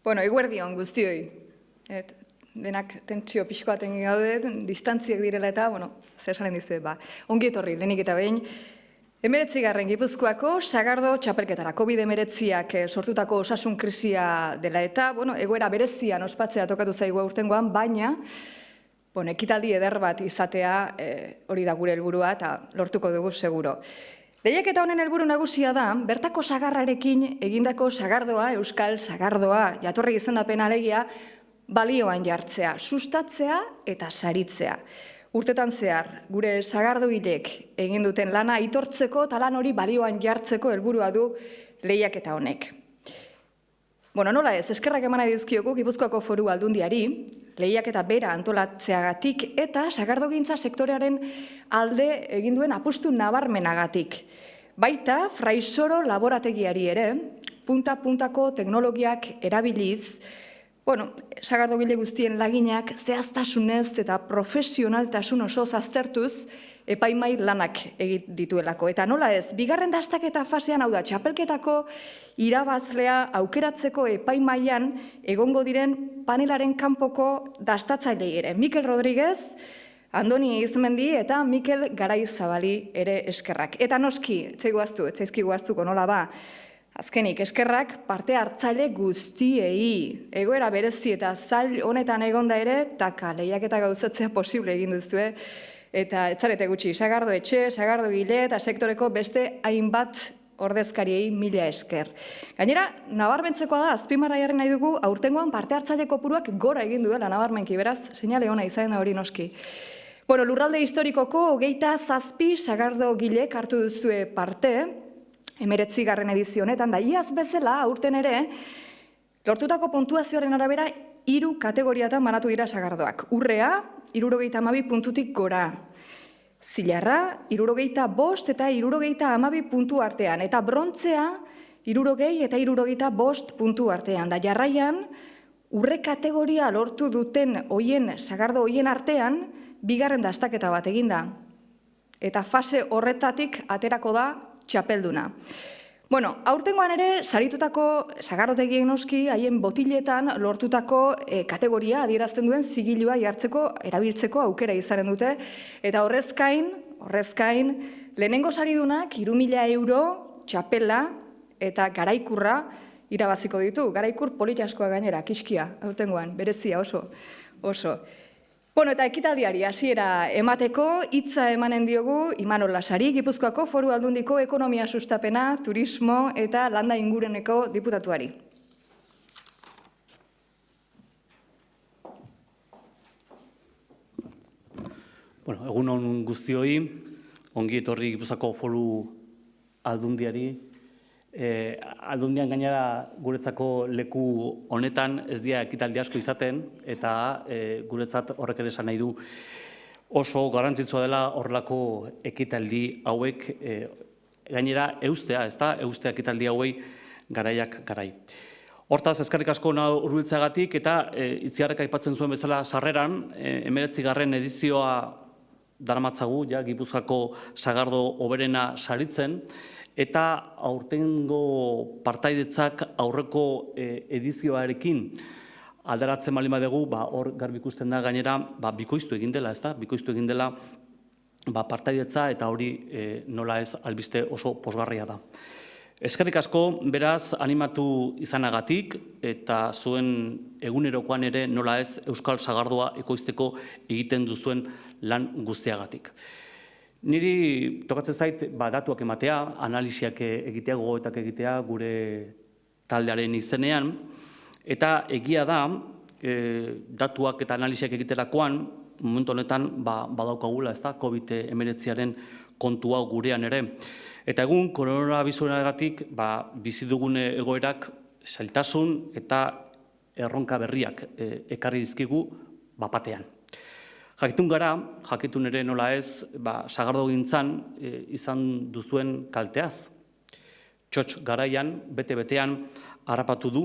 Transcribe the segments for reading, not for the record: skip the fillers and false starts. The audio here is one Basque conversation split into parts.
Eguerdion guztioi. Denak tentsio pixko baten gaude, distantziak direla eta, zer esanen dizuet, ongi etorri, lehenik eta behin. 19. Gipuzkoako Sagardo txapelketara, COVID-19ak sortutako osasun krisia dela eta, egoera berezian ospatzea tokatu zaigu aurtengoan, baina, ekitaldi eder bat izatea hori da gure helburua eta lortuko dugu seguro. Lehiaketa honen helburu nagusia da, bertako sagarrarekin egindako sagardoa, euskal sagardoa, jatorri izendapena alegia, balioan jartzea, sustatzea eta saritzea. Urtetan zehar, gure sagardogilek egin duten lana aitortzeko eta lan hori balioan jartzeko helburua du lehiaketa honek. Nola ez, eskerrak eman dizkiogu Gipuzkoako Foru Aldundiari, lehiaketa bera antolatzeagatik eta sagardogintza sektorearen alde egin duen apustu nabarmenagatik. Baita, Fraisoro laborategiari ere, punta-puntako teknologiak erabiliz, sagardogile guztien laginak zehaztasunez eta profesionaltasun osoz aztertuz epaimai lanak egit dituelako. Eta nola ez, bigarren dastaketa fasean, hau da, txapelketako irabazlea aukeratzeko epaimaian egongo diren panelaren kanpoko dastatzailei ere. Mikel Rodríguez, Andoni Izmendi eta Mikel Garaizabali ere eskerrak. Eta noski, etzaizki guaztuko nola ba, azkenik, eskerrak parte hartzaile guztiei. Egoera berezi eta zail honetan egonda ere, taka lehiaketa gauzatzea posible egin duzue, eta etzarete gutxi, sagardo etxe, sagardo gile eta sektoreko beste hainbat ordezkariei mila esker. Gainera, nabarmentzekoa da, azpimarra jarri nahi dugu, aurtengoan parte hartzaile kopuruak gora egin duela nabarmenki, beraz, seinale ona izan da hori noski. Lurralde historikoko 27 sagardo gilek hartu duzue parte, 19. edizio honetan, da iaz bezala, aurten ere, lortutako puntuazioaren arabera 3 kategoriatan banatu dira sagardoak. Urrea, 72 puntutik gora. Zilarra, 65 eta 72 puntu artean. Eta brontzea, 60 eta 65 puntu artean. Da jarraian, urre kategoria lortu duten sagardo hoien artean, bigarren dastaketa bat eginda. Eta fase horretatik aterako da txapelduna. Aurtengoan ere, saritutako sagardotegien noski, haien botiletan lortutako kategoria adierazten duen zigilua jartzeko, erabiltzeko aukera izanen dute. Eta horrezkain, lehenengo saridunak 3.000 euro txapela eta garaikurra irabaziko ditu. Garaikur politaskoa gainera, kiskia, aurtengoan, berezia oso. Eta ekitaldiari hasiera emateko hitza emanen diogu Imanol Lasari, Gipuzkoako Foru Aldundiko ekonomia sustapena, turismo eta landa ingureneko diputatuari. Egun on guztioi, ongi etorri Gipuzkoako Foru Aldundiari. Aldundian gainera guretzako leku honetan ez dira ekitaldi asko izaten eta guretzat horrek ere esan nahi du oso garrantzitsua dela horrelako ekitaldi hauek gainera eustea, eustea ekitaldi hauei garaiak garai. Hortaz, eskerrik asko hurbiltzeagatik eta Itziarrek aipatzen zuen bezala sarreran, 19. edizioa daramatzagu, Gipuzkoako sagardo hoberena saritzen, eta aurtengo partaidetzak aurreko edizioarekin alderatzen baldin badugu, hor garbi ikusten da gainera bikoiztu egin dela, bikoiztu egin dela partaidetza eta hori nola ez albiste oso pozgarria da. Eskerrik asko, beraz, animatu izanagatik eta zuen egunerokoan ere nola ez euskal sagardoa ekoizteko egiten duzuen lan guztiagatik. Niri tokatzen zait datuak ematea, analisiak egitea, gogoetak egitea gure taldearen izenean, eta egia da, datuak eta analisiak egiterakoan, momentu honetan badaukagula, COVID-19aren kontua gurean ere. Eta egun, koronabirusarengatik bizi dugun egoerak zailtasun eta erronka berriak ekarri dizkigu batean. Jakitun gara, jakitun ere nola ez, sagardogintzan izan duzuen kalteaz. Txotx garaian, bete-betean harrapatu du,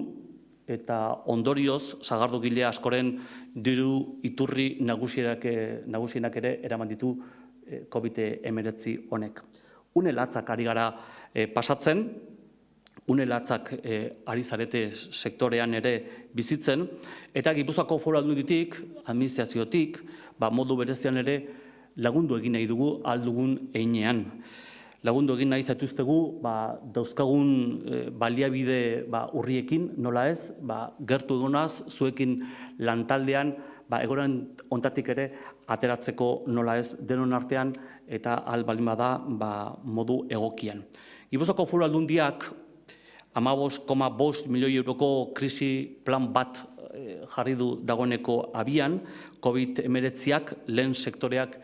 eta ondorioz sagardogile askoren diru iturri nagusienak ere eraman ditu COVID-19 honek. Une latzak ari gara pasatzen, une latzak ari zarete sektorean ere bizitzen, eta Gipuzkoako Foru Aldunditik, administraziotik, modu berezian ere lagundu egin nahi dugu aldugun heinean. Lagundu egin nahi zaituztegu dauzkagun baliabide urriekin, nola ez, gertu egonaz, zuekin lantaldean, egoran ontatik ere ateratzeko nola ez denon artean eta baldin bada modu egokian. Gipuzkoako Foru Aldundiak 15,5 milioi euroko krisi plan bat jarri du dagoeneko abian, COVID-19ak lehen sektoreak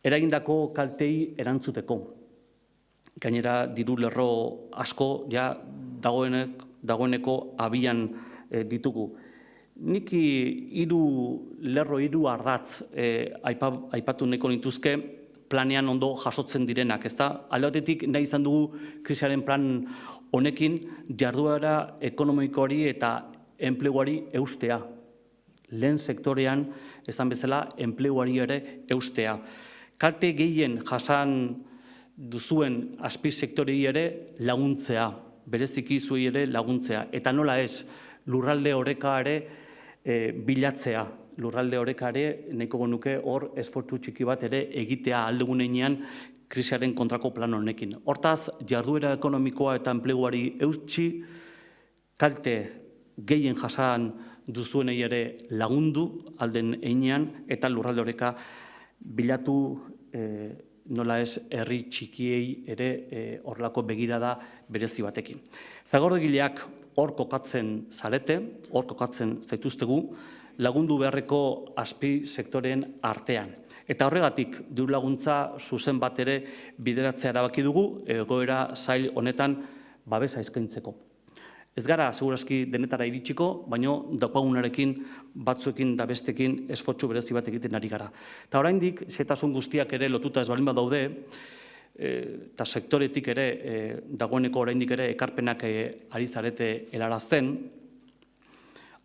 eragindako kaltei erantzuteko. Gainera, diru lerro asko dagoeneko abian ditugu. Nik hiru ardatz aipatu nahiko nituzke planean ondo jasotzen direnak, ezta? Alde batetik nahi izan dugu krisiaren plan honekin jarduera ekonomikoari eta enpleguari eustea. Lehen sektorean, esan bezala, enpleguari ere eustea. Kalte gehien jasan duzuen azpisektorei ere laguntzea, bereziki zuei ere laguntzea. Eta nola ez, lurralde oreka ere bilatzea. Lurralde oreka ere, nahiko genuke hor esfortzu txiki bat ere egitea aldugunean krisiaren kontrako plan honekin. Hortaz, jarduera ekonomikoa eta enpleguari eutsi, kalte gehien jasan duzuenei ere lagundu alden heinean eta lurralde oreka bilatu nola ez herri txikiei ere horrelako begirada berezi batekin. Zagordegileak hor kokatzen zarete, hor kokatzen zaituztegu, lagundu beharreko azpi sektoreen artean. Eta horregatik, diru laguntza zuzen bat ere bideratzea erabaki dugu, egoera zail honetan babesa eskaintzeko. Ez gara, segurazki denetara iritsiko, baina daukagunarekin, batzuekin da bestekin esfortzu berezi bat egiten ari gara. Eta oraindik, xehetasun guztiak ere lotuta ez baldin badaude, eta sektoretik ere, dagoeneko oraindik ere ekarpenak ari zarete helarazten,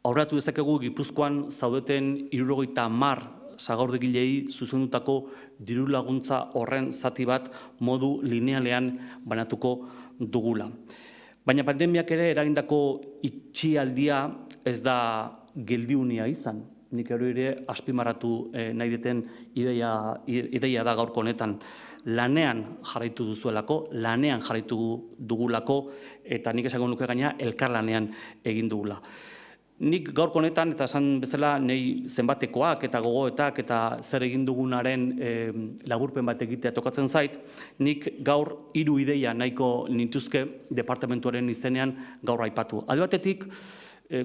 aurreratu dezakegu Gipuzkoan zaudeten 70 zagordegilei zuzendutako diru laguntza horren zati bat modu linealean banatuko dugula. Baina pandemiak ere eragindako itxialdia ez da geldiunia izan. Nik ere azpimarratu nahi duten ideia da gaurko honetan. Lanean jarraitu duzuelako, lanean jarraitu dugulako, eta nik esango nuke gaina elkarlanean egin dugula. Nik gaurko honetan, eta esan bezala, nahi zenbatekoak eta gogoetak eta zer egin dugunaren laburpen bat egitea tokatzen zait, nik gaur 3 ideia nahiko nituzke departamentuaren izenean gaur aipatu. Alde batetik,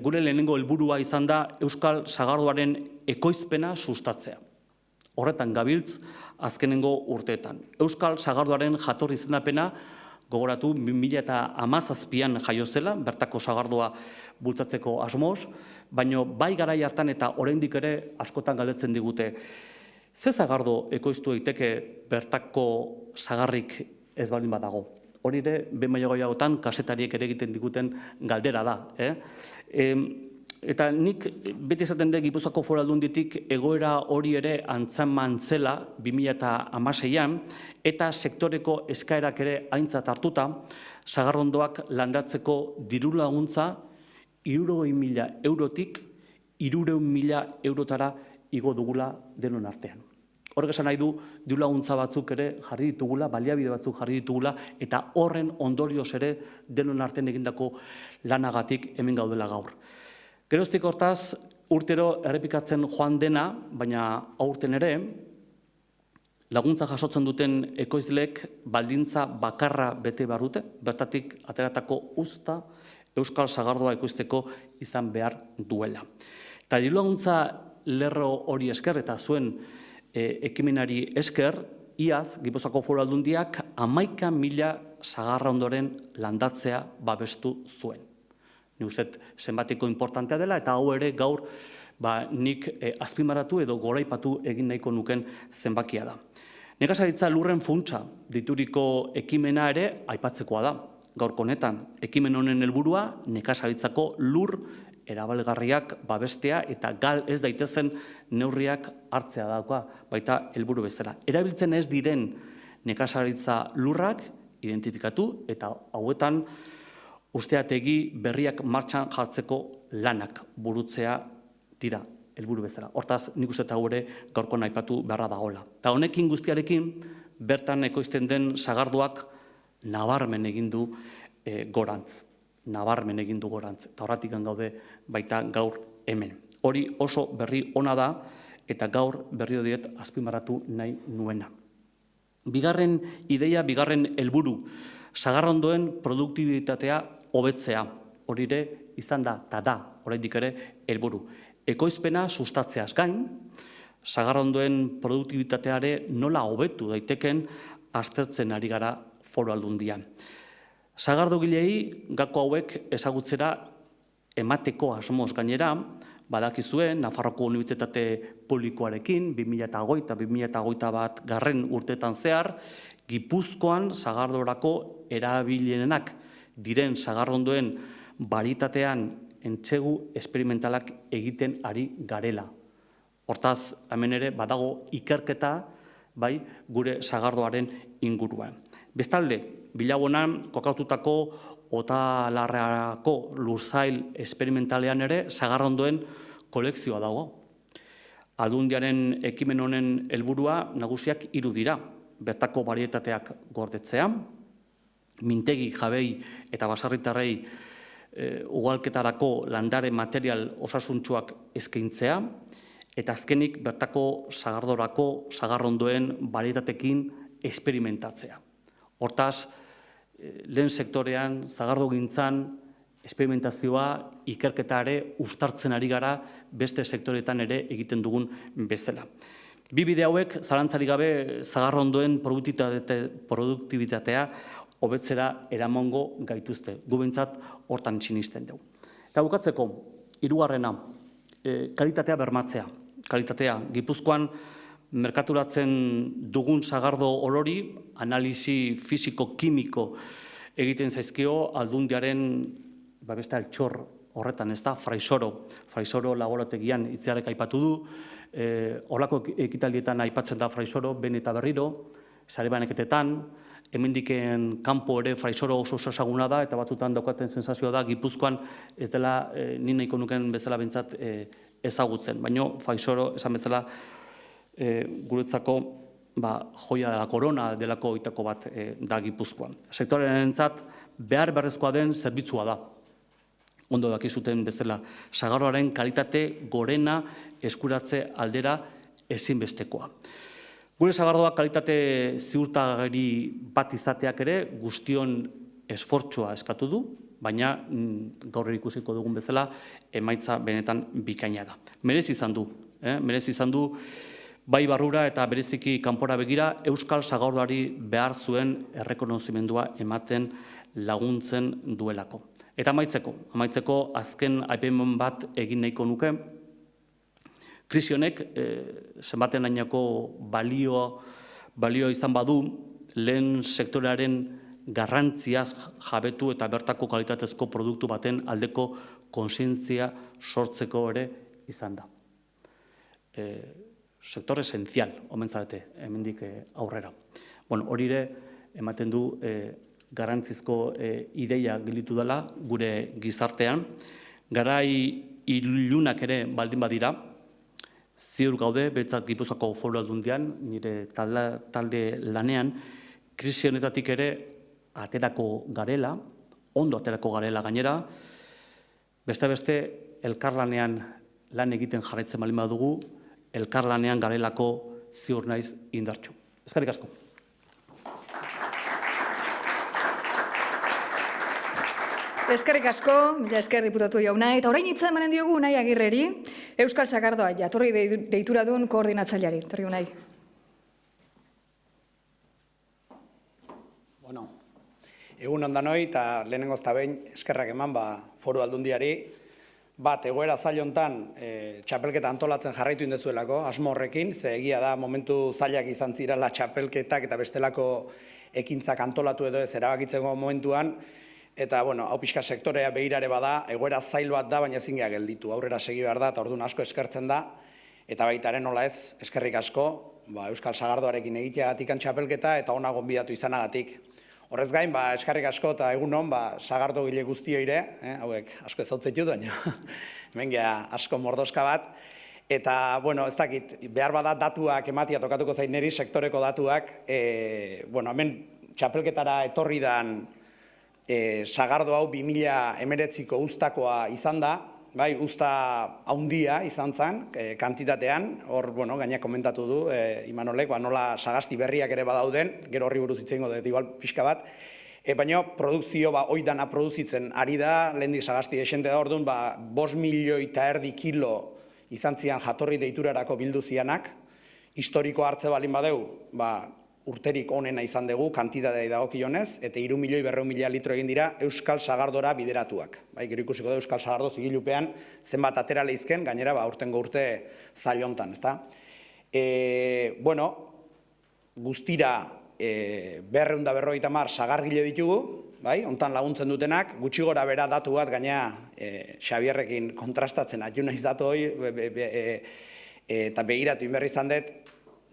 gure lehenengo helburua izan da Euskal Sagardoaren ekoizpena sustatzea. Horretan gabiltz azkenengo urteetan. Euskal Sagardoaren jatorri izendapena gogoratu 2017an jaio zela, bertako sagardoa bultzatzeko asmoz, baina bai garai hartan eta oraindik ere askotan galdetzen digute. Ze sagardo ekoiztu daiteke bertako sagarrik ez baldin badago? Hori ere, behin baino gehiagotan kazetariek ere egiten diguten galdera da. Eta nik beti esaten dut Gipuzkoako Foru Aldunditik egoera hori ere antzeman zela 2016an eta sektoreko eskaerak ere aintzat hartuta, sagarrondoak landatzeko diru laguntza 60.000 eurotik 300.000 eurotara igo dugula denon artean. Horrek esan nahi du, diru laguntza batzuk ere jarri ditugula, baliabide batzuk jarri ditugula, eta horren ondorioz ere denon artean egindako lanagatik hemen gaudela gaur. Geroztik hortaz, urtero errepikatzen joan dena, baina aurten ere, laguntza jasotzen duten ekoizleek baldintza bakarra bete behar dute, bertatik ateratako uzta Euskal Sagardoa ekoizteko izan behar duela. Eta diru laguntza lerro hori esker eta zuen ekimenari esker, iaz, Gipuzkoako Foru Aldundiak 11.000 sagarrondoren landatzea babestu zuen. Ni uste zenbateko importantea dela, eta hau ere gaur nik azpimarratu edo goraipatu egin nahiko nuken zenbakia da. Nekazaritza lurren funtsa dituriko ekimena ere aipatzekoa da. Gaurko honetan, ekimen honen helburua nekazaritzako lur erabalgarriak babestea eta gal ez daitezen neurriak hartzea dauka baita helburu bezala. Erabiltzen ez diren nekazaritza lurrak identifikatu eta hauetan usteategi berriak martxan jartzeko lanak burutzea dira helburu bezala. Hortaz, nik uste eta gure gaurkoan aipatu beharra dagoela. Eta honekin guztiarekin, bertan ekoizten den sagardoak nabarmen egin du gorantz. Nabarmen egin du gorantz. Eta horretik gaude baita gaur hemen. Hori oso berri ona da, eta gaur berri diet azpimarratu nahi nuena. Bigarren ideia, bigarren helburu, sagarrondoen produktibitatea hobetzea. Hori ere izan da, eta da, oraindik ere helburu. Ekoizpena sustatzeaz gain, sagarrondoen produktibitateare nola hobetu daiteken aztertzen ari gara Foru Aldundian. Sagardogilei gako hauek ezagutzera emateko asmoz gainera, badakizue, Nafarroko Unibertsitate Publikoarekin, 2008-2021 garren urtetan zehar, Gipuzkoan sagardorako erabilienenak diren sagarrondoen baritatean entsegu esperimentalak egiten ari garela. Hortaz, hemen ere, badago ikerketa bai gure sagardoaren inguruan. Bestalde, Bilabonan kokatutako Otalarrako lursail esperimentalean ere sagarrondoen kolekzioa dago. Aldundiaren ekimen honen helburua nagusiak 3 dira. Bertako barietateak gordetzea, mintegi, jabei eta basarritarrei ugalketarako landare material osasuntsuak eskaintzea, eta azkenik bertako sagardorako sagarrondoen barietatekin esperimentatzea. Hortaz, lehen sektorean, sagardogintzan, esperimentazioa, ikerketare uztartzen ari gara beste sektoretan ere egiten dugun bezala. Bi bide hauek, zalantzarik gabe, sagarrondoen produktibitatea hobetzera eramongo gaituzte. Gu behintzat hortan sinisten dugu. Eta bukatzeko, 3. Kalitatea bermatzea. Kalitatea, Gipuzkoan merkaturatzen dugun sagardo orori, analisi fisiko-kimiko egiten zaizkio Aldundiaren beste altxor horretan, ez da, Fraisoro laborategian itziarek aipatu du, horlako ekitaldietan aipatzen da Fraisoro, behin eta berriro, sarebaneketetan, hemendiken kanpo ere Fraisoro oso esaguna da, eta batzutan daukaten sensazioa da, Gipuzkoan ez dela, ni nahiko nuken bezala bentsat ezagutzen, baina Fraisoro esan bezala guretzako joia dela, korona delako itako bat da Gipuzkoan. Sektorearentzat behar beharrezkoa den zerbitzua da. Ondo dakizuten bezala, sagardoaren kalitate gorena eskuratze aldera ezinbestekoa. Gure sagardoak kalitate ziurtagiri bat izateak ere guztion esfortzua eskatu du, baina gaur ikusiko dugun bezala emaitza benetan bikaina da. Merezi izan du, bai barrura eta bereziki kanpora begira, euskal sagardoari behar zuen errekonozimendua ematen laguntzen duelako. Eta amaitzeko azken aipamen bat egin nahiko nuke, krisi honek zenbaten ainako balio izan badu, lehen sektorearen garrantziaz jabetu eta bertako kalitatezko produktu baten aldeko kontzientzia sortzeko ere izan da. Sektor esenzial, omen zarete, hemendik aurrera. Hori ere, ematen du garrantzizko ideia gelditu dela gure gizartean. Garai ilunak ere baldin badira, ziur gaude, behintzat Gipuzkoako Foru Aldundian, nire talde lanean, krisi honetatik ere aterako garela, ondo aterako garela gainera, beste elkarlanean lan egiten jarraitzen baldin badugu, elkarlanean garelako ziur naiz indartsu. Eskerrik asko. Eskerrik asko, mila esker diputatu jauna, eta orain hitza emanen diogu Unai Agirreri, Euskal Sagardoa jatorri deitura duen koordinatzaileari. Torri Unai. Egun ondanoi eta lehenengo eta behin eskerrak eman Foru Aldundiari, egoera zail hontan txapelketa antolatzen jarraitu indezuelako, asmo horrekin, ze egia da momentu zailak izan zirala txapelketak eta bestelako ekintzak antolatu edo ez erabakitzeko momentuan, eta, hau pixka sektorea behirare bada, egoera zail bat da, baina ezin geha gelditu, aurrera segi behar da, eta orduan asko eskertzen da, eta baitaren nola ez, eskerrik asko, Euskal Sagardoarekin egiteagatik txapelketa, eta ona gonbidatu izanagatik. Horrez gain, eskarrik asko eta egunon, sagardogile guztioire, hauek asko ezautzeitu baina, hemen gea asko mordoska bat. Eta, ez dakit, behar bada datuak ematia tokatuko zain niri, sektoreko datuak, hemen txapelketara etorri dan sagardo hau 2019ko uztakoa izan da, bai, uzta haundia izan zen, kantitatean, hor, gaina komentatu du, Imanolek, nola sagasti berriak ere badauden, gero horri buruz itzen dut, igual pixka bat, baina produkzio, oidana produzitzen ari da, lehendik sagasti esente da, orduan, 5,5 milioi kilo izan zian jatorri deiturarako bildu zianak, historiko hartze balin badeu, urterik onena izan dugu, kantitatea dagokionez, eta 3.200.000 litro egin dira Euskal Sagardora bideratuak. Gero ikusiko da Euskal Sagardo zigilupean zenbat atera lehizken, gainera urtengo urte zailontan, ezta? Guztira 250 sagargile ditugu, hontan laguntzen dutenak, gutxi gora bera datu bat, gaina Xabierrekin kontrastatzen atxu nahiz datu hoi, eta begiratu inberri izan dut,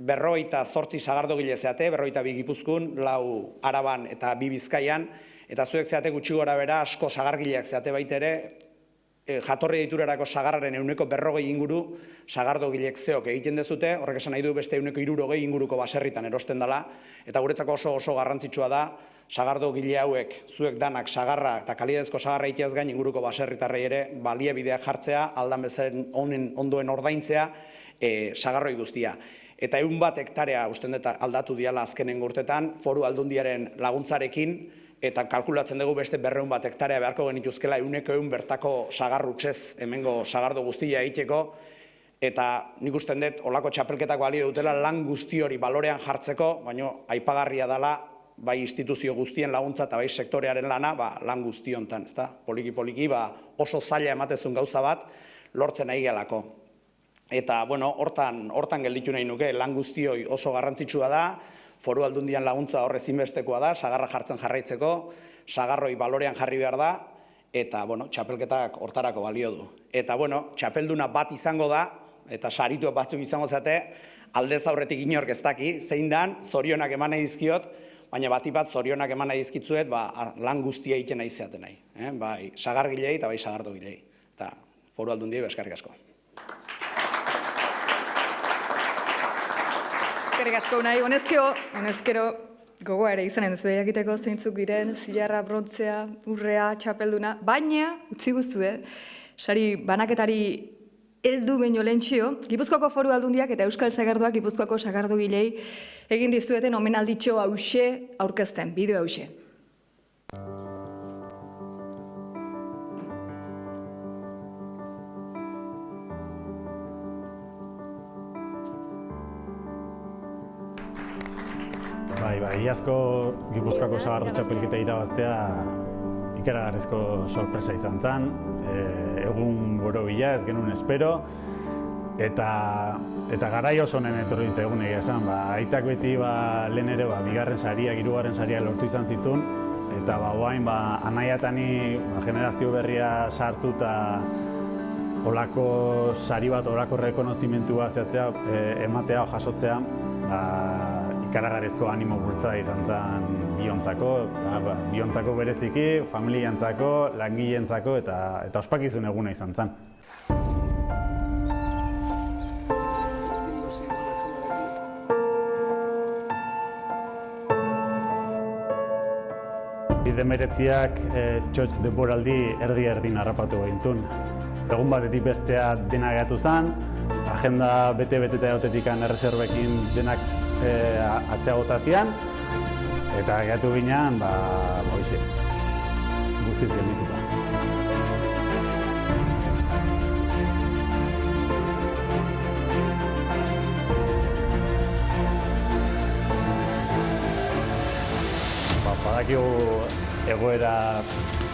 58 sagardogile zeate, 52 Gipuzkoan, 4 Araban eta 2 Bizkaian, eta zuek zeate gutxi gora bera asko sagargileak zeate baitere, jatorri deiturarako sagarraren 40% inguru sagardogilek zeok egiten dezute, horrek esan nahi du beste 60% inguruko baserritan erosten dela, eta guretzako oso garrantzitsua da, sagardogile hauek, zuek danak sagarra eta kalidezko sagarra iteaz gain inguruko baserritarrei ere baliabideak jartzea, aldan bezen ondoen ordaintzea, sagarroi guztia. Eta 100 hektarea usten dut aldatu diala azkenen urtetan, foru aldundiaren laguntzarekin, eta kalkulatzen dugu beste 200 hektarea beharko genituzkela 100 bertako sagarrutxez hemengo sagardo guztia egiteko, eta nik usten dut olako txapelketak balio dutela lan guzti hori balorean jartzeko, baina aipagarria dela bai instituzio guztien laguntza eta bai sektorearen lana lan guzti hontan, ezta? Poliki-poliki oso zaila ematezun gauza bat lortzen nahi gelako. Eta, hortan gelditu nahi nuke, lan guztioi oso garrantzitsua da, foru aldundian laguntza horrez inbestekoa da, sagarra jartzen jarraitzeko, sagarroi balorean jarri behar da, eta, txapelketak hortarako balio du. Eta, txapelduna bat izango da, eta sarituak batzuk izango zate, aldez aurretik inork ez daki, zein dan, zorionak eman nahi dizkiot, baina bati bat zorionak eman nahi dizkitzuet, lan guztia egiten nahi zeaten nahi. Bai, sagargilei eta bai sagardogilei. Eta, foru aldundiei eskerrik asko. Eskerrik asko nahi, honezkero gogoa ere izanen duzu jakiteko zeintzuk diren, zilarra, brontzea, urrea, txapelduna, baina, utzi guztu, sari banaketari heldu baino lehentxio, Gipuzkoako foru aldundiak eta Euskal Sagardoak Gipuzkoako sagardogilei egin dizueten omenalditxo hause aurkezten, bideo hause. Iazko Gipuzkoako sagardo txapelketa irabaztea ikaragarrizko sorpresa izan zen. Egun borobila ez genuen espero, eta garai oso honen etorri egun egia esan. Aitak beti lehen ere bigarren sariak, hirugarren sariak lortu izan zituen, eta oain anaiatani generazio berria sartu eta olako sari bat, olako rekonozimentu bat ematea o jasotzea, ikaragarrizko animo bultza izan zen biontzako bereziki, familiantzako, langileentzako eta ospakizun eguna izan zen. Demeretziak txotx denboraldi erdi-erdin harrapatu gehintun. Egun batetik bestea dena gehatu zen, agenda bete-beteta egotetik erreserbekin denak atzeagota zian, eta gehatu ginean, guztiz geldituta. Badakigu egoera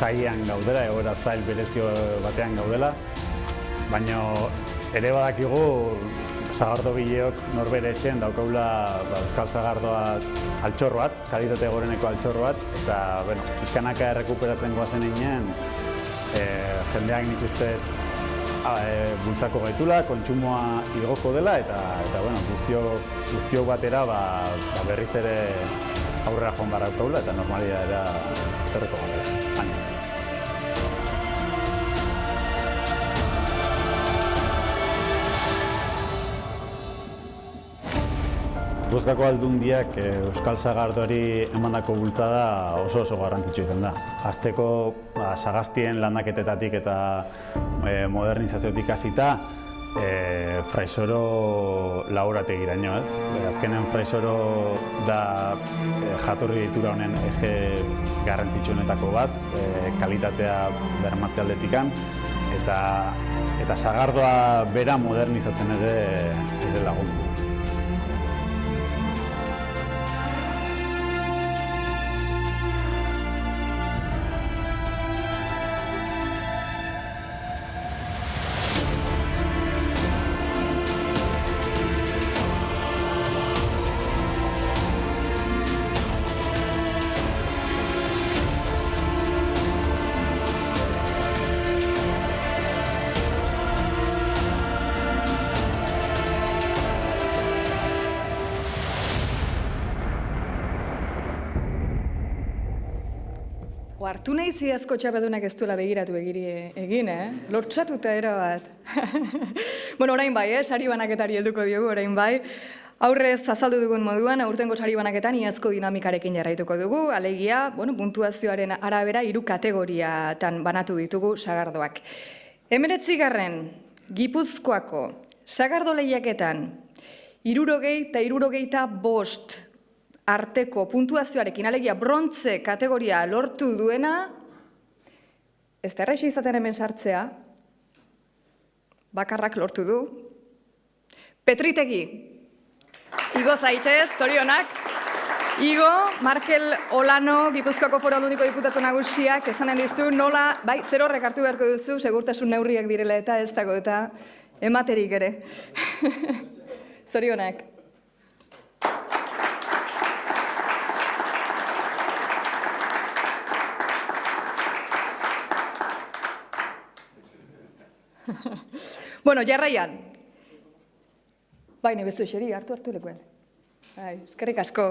zailean gaudela, egoera zail berezio batean gaudela, baina ere badakigu sagardogileok norbere etxean daukagula Euskal Sagardoa altxorro bat, kalitate goreneko altxorro bat, eta pixkanaka errekuperatzen goazen eginen, jendeak nik uste bultzako gaitula, kontsumoa igoko dela, eta guztiok batera berriz ere aurrera joan behar daukagula eta normalidadera etorriko gara. Gipuzkoako Aldundiak Euskal Sagardoari emandako bultzada oso garrantzitsua izan da. Hasteko sagastien landaketetatik eta modernizaziotik hasita Fraisoro laborategiraino, ez? Azkenean Fraisoro da jatorri deitura honen eje garrantzitsuenetako bat, kalitatea bermatze aldetikan, eta sagardoa bera modernizatzen ere lagundu. Hartu nahi ziazko txapedunak ez duela begiratu egin, Lortxatuta erabat. Bueno, orain bai, sari banaketari helduko diogu, orain bai. Aurrez azaldu dugun moduan, aurtengo sari banaketan iazko dinamikarekin jarraituko dugu, alegia, puntuazioaren arabera 3 kategoriatan banatu ditugu sagardoak. 19. Gipuzkoako sagardo lehiaketan 60 eta 65 arteko puntuazioarekin, alegia brontze kategoria lortu duena, ez da erraixi izaten hemen sartzea, bakarrak lortu du. Petritegi, igo zaitez, zorionak. Igo, Markel Olano, Gipuzkoako Foru Aldundiko diputatu nagusiak, esanen dizu, nola, bai, 0 horrek hartu beharko duzu, segurtasun neurriak direla eta ez dago eta ematerik ere. Zorionak. Bueno, jarraian. Bai, nebezu eseri, hartu lekuen. Bai, eskerrik asko.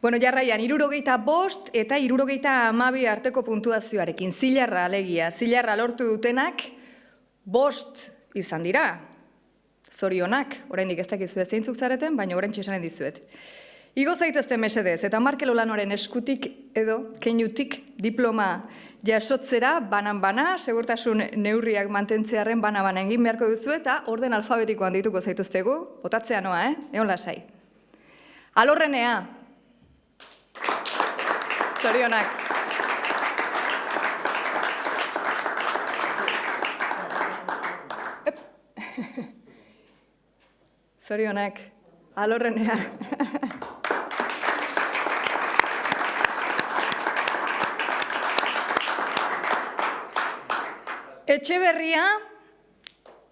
Bueno, jarraian, 65 eta 72 arteko puntuazioarekin. Zilarra alegia, zilarra lortu dutenak 5 izan dira. Zorionak, oraindik ez dakizu zeintzuk zareten, baina oraintxe esanen dizuet. Igo zaitezte mesedez, eta Markel Olanoren eskutik edo keinutik diploma jasotzera, banan-bana, segurtasun neurriak mantentzearen bana-bana egin beharko duzu eta orden alfabetikoan dituko zaituztegu, botatzea noa, egon lasai. Alorrenea. Zorionak. Zorionak. Alorrenea. Etxeberria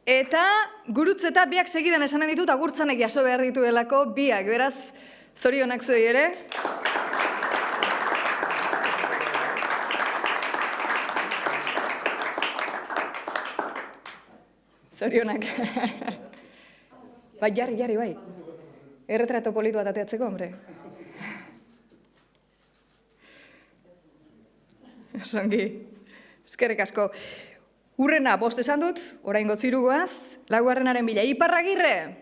eta Gurutzeta biak segidan esanen ditut agurtzanek jaso behar dituelako biak, beraz, zorionak zuei ere. Zorionak. Bai, jarri, bai. Erretrato politu bat ateatzeko, hombre. Osongi. Eskerrik asko. Urrena, 5 esan dut, oraingo zirugoaz, 4. bila. Iparragirre!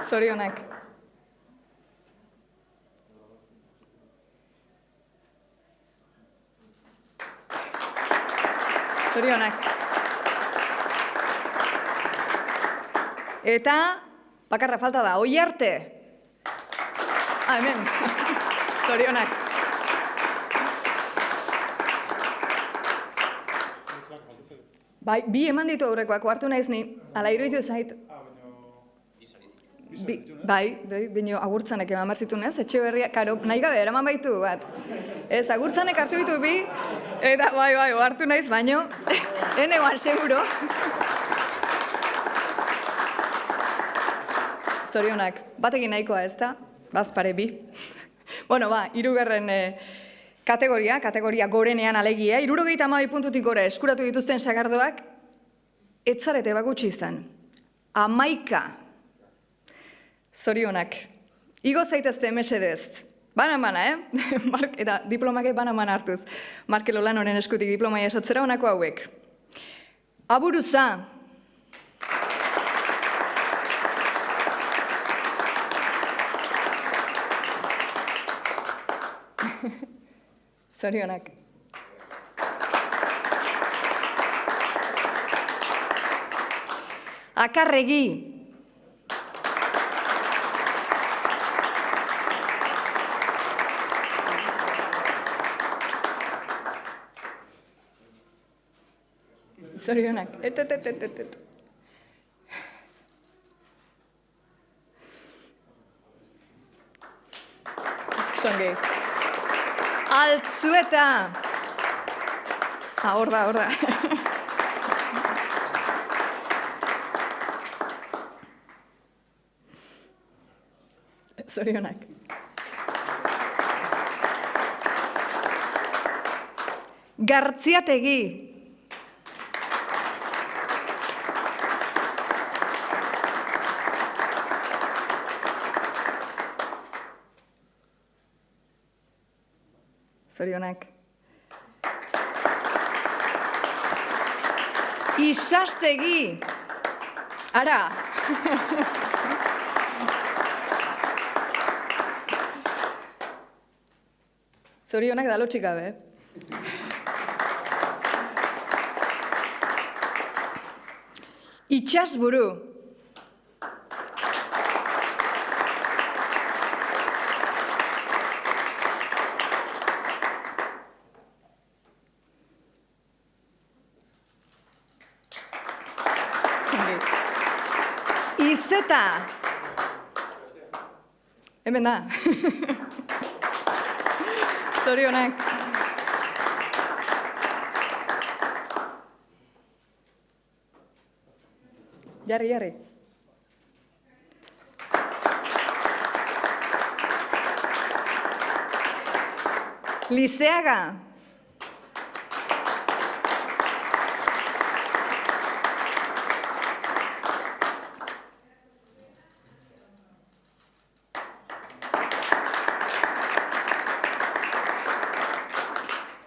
Zorionak. Zorionak. Eta, bakarra falta da, Oiarte. Hemen, zorionak. Bai, bi eman ditu aurrekoak, hartu naiz ni, ala iruditu zait. Bai, bino agurtzanek eman marzitunez, Etxeberria, karo, nahi gabe, eraman baitu bat. Ez, agurtzanek hartu ditu bi, eta bai, hartu naiz, baino, enegoan seguro. Zorionak, batekin nahikoa ez da? Bazpare bi. Bueno, 3. kategoria gorenean alegia. 72 puntutik gora eskuratu dituzten sagardoak, etzarete bakutsi izan. 11. Zorionak. Igo zaitezte mesedez. Bana-bana, eta diplomake bana-bana hartuz. Markel Olanoren eskutik diplomaia esatzera honako hauek. Aburuza. Zorionak. Akarregi. Zorionak. Songi. Altzueta. Hor da. Zorionak. Gartziategi. Zorionak. Isastegi. Ara. Zorionak da lotxik gabe. Itxasburu. Izeta. Hemen da. Zorionak. Jarri. Lizeaga.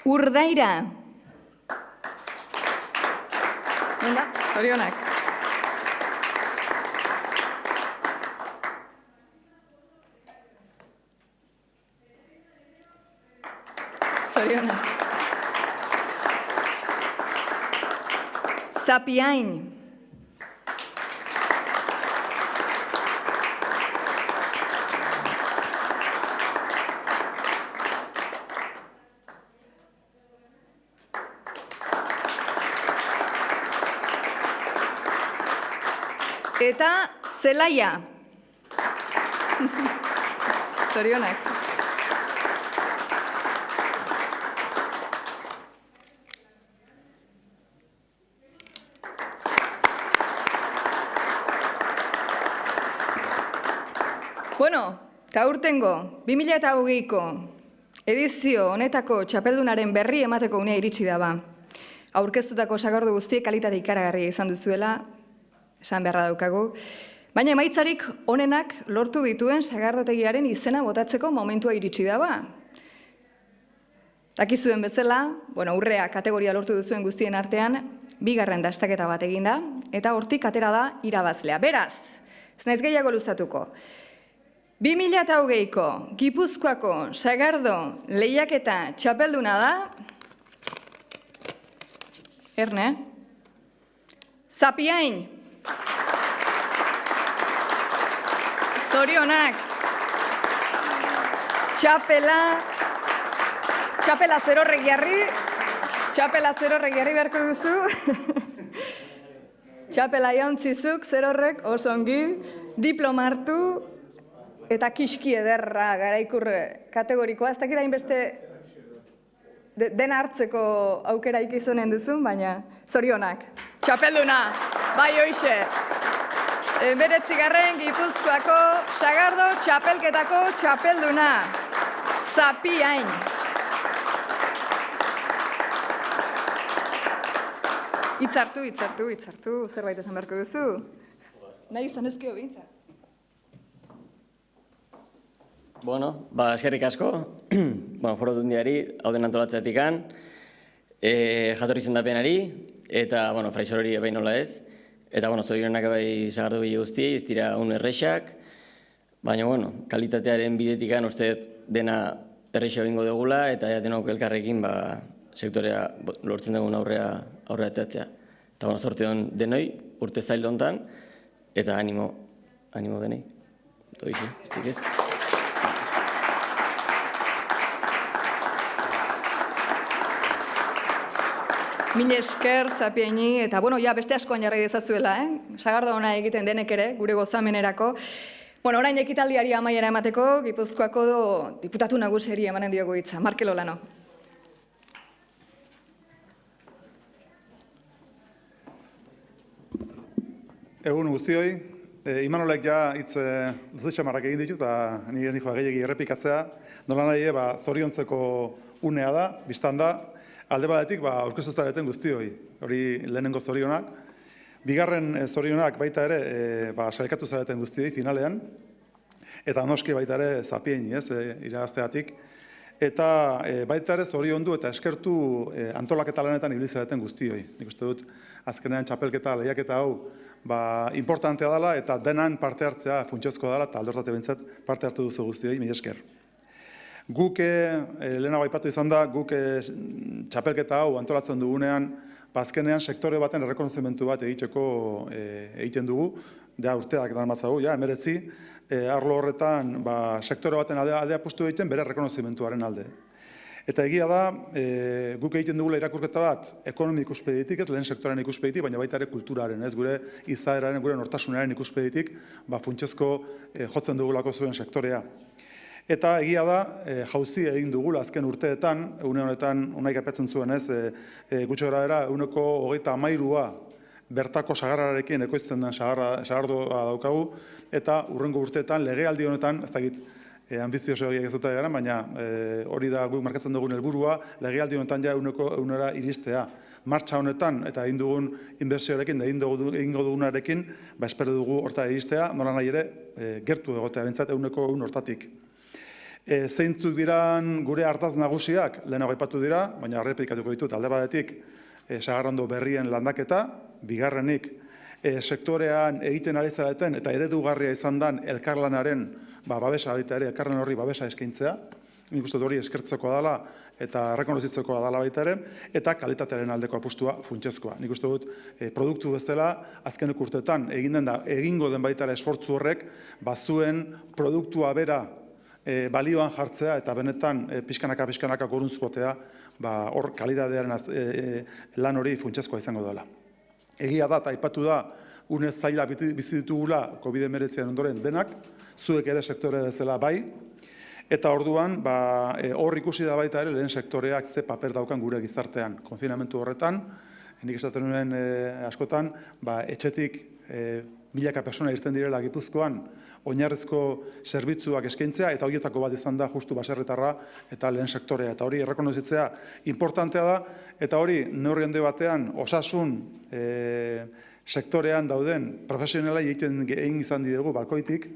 Urdaira. Venga, zorionak. Zorionak. Zapiain. Eta zelaia. Zorionak. Bueno, eta urtengo, 2008ko edizio honetako txapeldunaren berri emateko unea iritsi da ba. Aurkeztutako sagardo guztiek kalitate ikaragarria izan duzuela, esan beharra daukagu. Baina emaitzarik onenak lortu dituen sagardotegiaren izena botatzeko momentua iritsi da ba. Dakizuen bezala, urrea kategoria lortu duzuen guztien artean, 2. dastaketa bat eginda, eta hortik atera da irabazlea. Beraz, ez naiz gehiago luzatuko. 2008ko Gipuzkoako sagardo lehiaketa txapelduna da, Erne, Zapiain. Zorionak. Txapela zerorrek jarri beharko duzu. Txapela jauntzizuk zerorrek osongi, diploma hartu eta kiski ederra garaikurre kategorikoa. Ez dakit hainbeste dena hartzeko aukera ikizunen duzun, baina zorionak. Txapelduna, bai hoixe. 9. Gipuzkoako sagardo txapelketako txapelduna. Zapiain. Itzartu, zerbait esan beharko duzu. Nahi izan ezkio bintza. Bueno, eskerrik asko, Foru Aldundiari, hau den antolatzeatikan, jatorri izendapenari, eta, fraisorori behin nola ez, eta, zorionak bai sagardogile guztiei, ez dira un errexak, baina, kalitatearen bidetikan uste dena errexa bingo dugula, eta denok elkarrekin sektorea lortzen dugun aurrera atatzea. Eta, zorte hon denoi, urte zail hontan, eta animo denei. Toixe, estik ez. Mil esker, Zapiaini, eta beste askoan jarri dezazuela, sagardo ona egiten denek ere, gure gozamenerako. Orain ekitaldiari amaiera emateko, Gipuzkoako diputatu naguseri emanen diogu hitza. Markel Olano. Egun guztioi, Imanolek ja hitz duzitxamarrak egin ditut, eta nire nijoa gehiagi errepikatzea. Nola nahi, zoriontzeko unea da, biztan da, alde batetik aurkeztu zareten guztioi, hori lehenengo zorionak. Bigarren zorionak baita ere sailkatu zareten guztioi finalean, eta noski baita ere Zapiaini, iragazteatik. Eta baita ere zoriondu eta eskertu antolaketa lanetan ibili zareten guztioi. Nik uste dut azkenean txapelketa lehiaketa hau importantea dela eta denan parte hartzea funtsezkoa dela eta aldortate bintzat parte hartu duzu guztioi, mila esker. Guk, lehenago aipatu izan da, guk txapelketa hau antolatzen dugunean, azkenean sektore baten errekonozimentu bat egiten dugu, urteak darmatzagu, 19, arlo horretan sektore baten aldea apustu egiten bere errekonozimentuaren alde. Eta egia da, guk egiten dugula irakurketa bat, ekonomi ikuspeditik, ez lehen sektorean ikuspeditik, baina baita ere kulturaren, ez gure izaeraren, gure nortasunaren ikuspeditik, funtsezko jotzen dugulako zuen sektorea. Eta egia da, jauzi egin dugula azken urteetan, une honetan, unaik apetzen zuen ez, gutxo gara era, 1,23 bertako sagarrarekin ekoizten den sagardoa daukagu, eta urrengo urteetan, legealdi honetan, ez dakit, ambizioso egiak ez dut gara, baina hori da guk markatzen dugun helburua, legealdi honetan ja 100 iristea. Martxa honetan, eta egin dugun inbertsioarekin, egingo dugunarekin, espero dugu horta iristea, nola nahi ere, gertu egotea, bintzat 100 hortatik. Zeintzuk diran gure hartaz nagusiak, lehenago aipatu dira, baina errepikatuko ditut, alde batetik, sagarrondo berrien landaketa, bigarrenik, sektorean egiten ari zareten eta eredugarria izan dan elkarlanaren babesa baita ere, elkarlan horri babesa eskaintzea, nik uste hori eskertzekoa dela eta errekonozitzekoa dela baita ere, eta kalitatearen aldeko apustua funtsezkoa. Nik uste dut, produktu bezala, azkenek urteetan, egingo den baita ere esfortzu horrek, bazuen produktua bera balioan jartzea eta benetan pixkanaka goruntzkotea hor kalidadearen lan hori funtsezkoa izango dela. Egia da eta aipatu da une zaila bizi ditugula COVID-19 ondoren denak, zuek ere sektore bezala bai, eta orduan hor ikusi da baita ere lehen sektoreak ze paper daukan gure gizartean. Konfinamentu horretan, nik esaten nuen askotan, etxetik milaka persona irten direla Gipuzkoan, oinarrizko zerbitzuak eskaintzea, eta horietako bat izan da justu baserritarra eta lehen sektorea. Eta hori errekonozitzea importantea da, eta hori neurri handi batean osasun sektorean dauden profesionalai egin izan didegu balkoitik,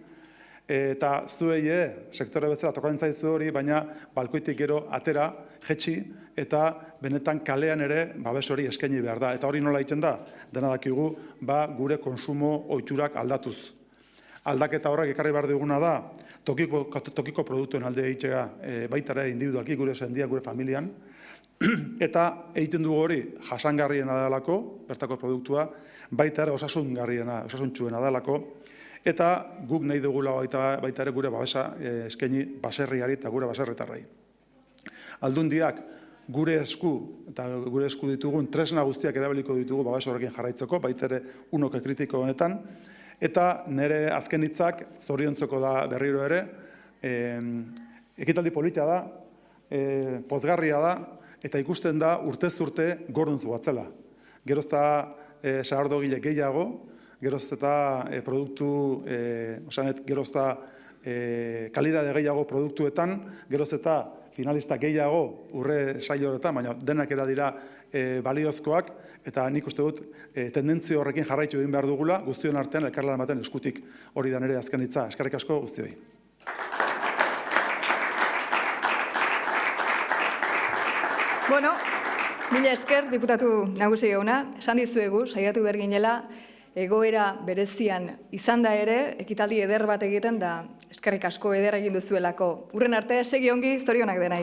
eta zuei sektore bezala tokatzen zaizu hori, baina balkoitik gero atera, jetxi, eta benetan kalean ere babes hori eskaini behar da. Eta hori nola egiten da, dena dakigu, gure konsumo ohiturak aldatuz. Aldaketa horrek ekarri behar duguna da, tokiko produktuen alde egitea baita ere individualki gure sendiak, gure familian, eta egiten dugu hori jasangarriena dalako, bertako produktua, baita ere osasuntsuena dalako, eta guk nahi dugula baita ere gure babesa eskaini baserriari eta gure baserritarrei. Aldundiak gure esku ditugun tresna guztiak erabiliko ditugu babes horrekin jarraitzeko, baita ere unoke kritiko honetan, eta nire azken hitzak zoriontzeko da berriro ere, ekitaldi polita da, pozgarria da, eta ikusten da urtez urte goruntzu batzela. Geroz eta sagardogile gehiago, geroz eta geroz eta kalidade gehiago produktuetan, geroz eta finalista gehiago urre saio horretan, baina denak era dira baliozkoak, eta nik uste dut tendentzio horrekin jarraitu egin behar dugula, guztion artean elkarlan ematen eskutik, hori da nire azken hitza. Eskerrik asko guztioi. Bueno, mila esker, diputatu nagusi jauna, esan dizuegu, saiatu behar ginela, egoera berezian izan da ere, ekitaldi eder bat egiten da, eskerrik asko eder egin duzuelako. Urren arte, segi ongi, zorionak denai.